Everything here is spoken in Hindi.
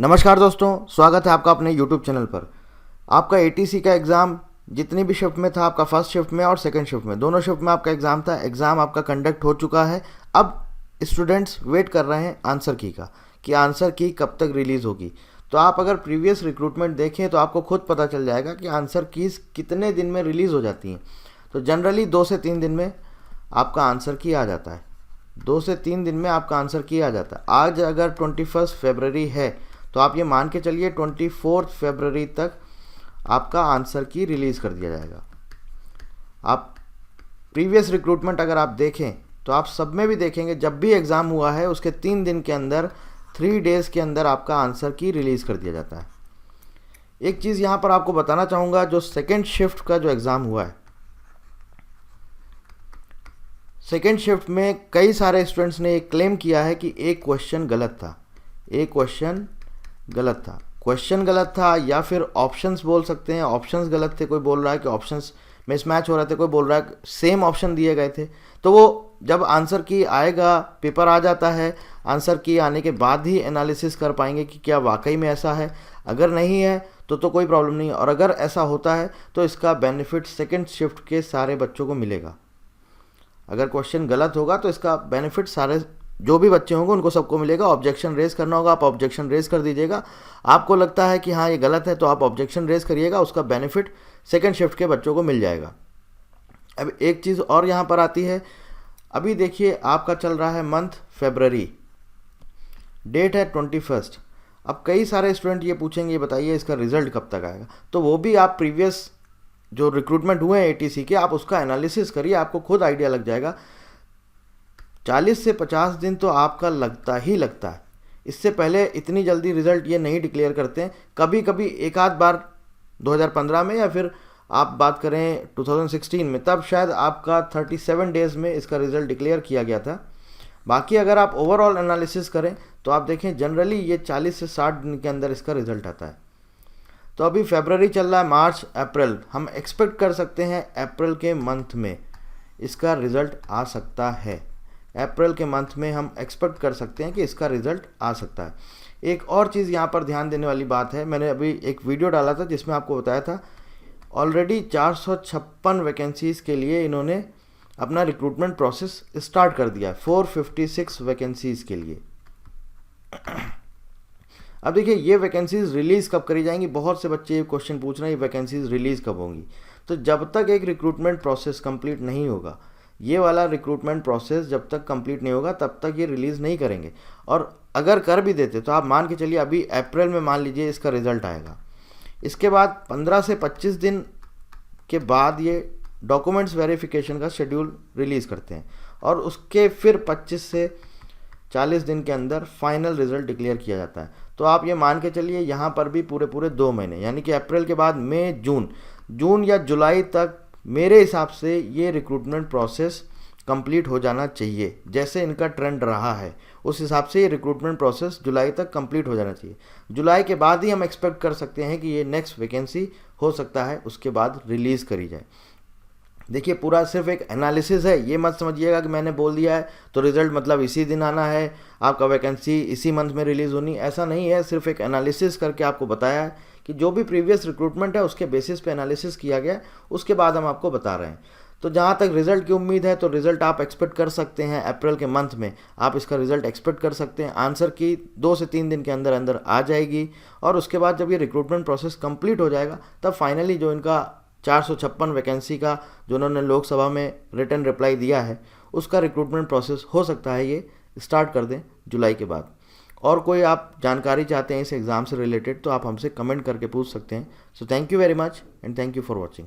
नमस्कार दोस्तों, स्वागत है आपका अपने YouTube चैनल पर। आपका एटीसी का एग्ज़ाम जितनी भी शिफ्ट में था, आपका फर्स्ट शिफ्ट में और सेकंड शिफ्ट में, दोनों शिफ्ट में आपका एग्ज़ाम था। एग्ज़ाम आपका कंडक्ट हो चुका है। अब स्टूडेंट्स वेट कर रहे हैं आंसर की का, कि आंसर की कब तक रिलीज़ होगी। तो आप अगर प्रीवियस रिक्रूटमेंट देखें तो आपको खुद पता चल जाएगा कि आंसर कीज़ कितने दिन में रिलीज़ हो जाती हैं। तो जनरली 2 से 3 दिन में आपका आंसर की आ जाता है। 2 से 3 दिन में आपका आंसर की आ जाता है। आज अगर 21 फरवरी है तो आप ये मान के चलिए 24 फरवरी तक आपका आंसर की रिलीज़ कर दिया जाएगा। आप प्रीवियस रिक्रूटमेंट अगर आप देखें तो आप सब में भी देखेंगे, जब भी एग्ज़ाम हुआ है उसके 3 दिन के अंदर, 3 डेज़ के अंदर आपका आंसर की रिलीज़ कर दिया जाता है। एक चीज़ यहाँ पर आपको बताना चाहूँगा, जो सेकेंड शिफ्ट का जो एग्ज़ाम हुआ है, सेकेंड शिफ्ट में कई सारे स्टूडेंट्स ने एक क्लेम किया है कि एक क्वेश्चन गलत था। एक क्वेश्चन गलत था या फिर ऑप्शंस बोल सकते हैं, ऑप्शंस गलत थे। कोई बोल रहा है कि ऑप्शंस मिसमैच हो रहे थे, कोई बोल रहा है सेम ऑप्शन दिए गए थे। तो वो जब आंसर की आएगा, पेपर आ जाता है, आंसर की आने के बाद ही एनालिसिस कर पाएंगे कि क्या वाकई में ऐसा है। अगर नहीं है तो कोई प्रॉब्लम नहीं है, और अगर ऐसा होता है तो इसका बेनिफिट सेकेंड शिफ्ट के सारे बच्चों को मिलेगा। अगर क्वेश्चन गलत होगा तो इसका बेनिफिट सारे जो भी बच्चे होंगे उनको सबको मिलेगा। ऑब्जेक्शन रेज करना होगा, आप ऑब्जेक्शन रेज कर दीजिएगा। आपको लगता है कि हाँ ये गलत है तो आप ऑब्जेक्शन रेज करिएगा, उसका बेनिफिट सेकंड शिफ्ट के बच्चों को मिल जाएगा। अब एक चीज़ और यहाँ पर आती है। अभी देखिए आपका चल रहा है मंथ फरवरी, डेट है 21। अब कई सारे स्टूडेंट ये पूछेंगे, ये बताइए इसका रिजल्ट कब तक आएगा। तो वो भी आप प्रीवियस जो रिक्रूटमेंट हुए हैं एटीसी के, आप उसका एनालिसिस करिए, आपको खुद आइडिया लग जाएगा। 40 से 50 दिन तो आपका लगता ही लगता है। इससे पहले इतनी जल्दी रिज़ल्ट ये नहीं डिक्लेयर करते हैं। कभी कभी एक आध बार 2015 में, या फिर आप बात करें 2016 में, तब शायद आपका 37 डेज़ में इसका रिज़ल्ट डिक्लेयर किया गया था। बाकी अगर आप ओवरऑल एनालिसिस करें तो आप देखें जनरली ये 40 से 60 दिन के अंदर इसका रिज़ल्ट आता है। तो अभी फरवरी चल रहा है, मार्च अप्रैल, हम एक्सपेक्ट कर सकते हैं अप्रैल के मंथ में इसका रिज़ल्ट आ सकता है। अप्रैल के मंथ में हम एक्सपेक्ट कर सकते हैं कि इसका रिज़ल्ट आ सकता है। एक और चीज़ यहाँ पर ध्यान देने वाली बात है, मैंने अभी एक वीडियो डाला था जिसमें आपको बताया था ऑलरेडी 456 वैकेंसीज़ के लिए इन्होंने अपना रिक्रूटमेंट प्रोसेस स्टार्ट कर दिया है, 456 वैकेंसीज़ के लिए। अब देखिए ये वैकेंसीज़ रिलीज़ कब करी जाएंगी। बहुत से बच्चे ये क्वेश्चन पूछ रहे हैं, ये वैकेंसीज़ रिलीज़ कब होंगी। तो जब तक एक रिक्रूटमेंट प्रोसेस कंप्लीट नहीं होगा, ये वाला रिक्रूटमेंट प्रोसेस जब तक कंप्लीट नहीं होगा तब तक ये रिलीज़ नहीं करेंगे। और अगर कर भी देते तो आप मान के चलिए अभी अप्रैल में मान लीजिए इसका रिज़ल्ट आएगा, इसके बाद 15 से 25 दिन के बाद ये डॉक्यूमेंट्स वेरिफिकेशन का शेड्यूल रिलीज़ करते हैं, और उसके फिर 25 से 40 दिन के अंदर फाइनल रिज़ल्ट डिक्लेयर किया जाता है। तो आप ये मान के चलिए यहाँ पर भी पूरे 2 महीने, यानी कि अप्रैल के बाद मई, जून या जुलाई तक मेरे हिसाब से ये रिक्रूटमेंट प्रोसेस कंप्लीट हो जाना चाहिए। जैसे इनका ट्रेंड रहा है उस हिसाब से ये रिक्रूटमेंट प्रोसेस जुलाई तक कंप्लीट हो जाना चाहिए। जुलाई के बाद ही हम एक्सपेक्ट कर सकते हैं कि ये नेक्स्ट वैकेंसी हो सकता है उसके बाद रिलीज़ करी जाए। देखिए पूरा सिर्फ एक एनालिसिस है, ये मत समझिएगा कि मैंने बोल दिया है तो रिज़ल्ट मतलब इसी दिन आना है, आपका वैकेंसी इसी मंथ में रिलीज़ होनी, ऐसा नहीं है। सिर्फ एक एनालिसिस करके आपको बताया है कि जो भी प्रीवियस रिक्रूटमेंट है उसके बेसिस पे एनालिसिस किया गया, उसके बाद हम आपको बता रहे हैं। तो जहाँ तक रिज़ल्ट की उम्मीद है तो रिज़ल्ट आप एक्सपेक्ट कर सकते हैं अप्रैल के मंथ में, आप इसका रिज़ल्ट एक्सपेक्ट कर सकते हैं। आंसर की 2 से 3 दिन के अंदर अंदर आ जाएगी, और उसके बाद जब ये रिक्रूटमेंट प्रोसेस कंप्लीट हो जाएगा तब फाइनली जो इनका 456 वैकेंसी का जो उन्होंने लोकसभा में रिटन रिप्लाई दिया है, उसका रिक्रूटमेंट प्रोसेस हो सकता है ये स्टार्ट कर दें जुलाई के बाद। और कोई आप जानकारी चाहते हैं इस एग्ज़ाम से रिलेटेड तो आप हमसे कमेंट करके पूछ सकते हैं। So thank you very much and thank you for watching.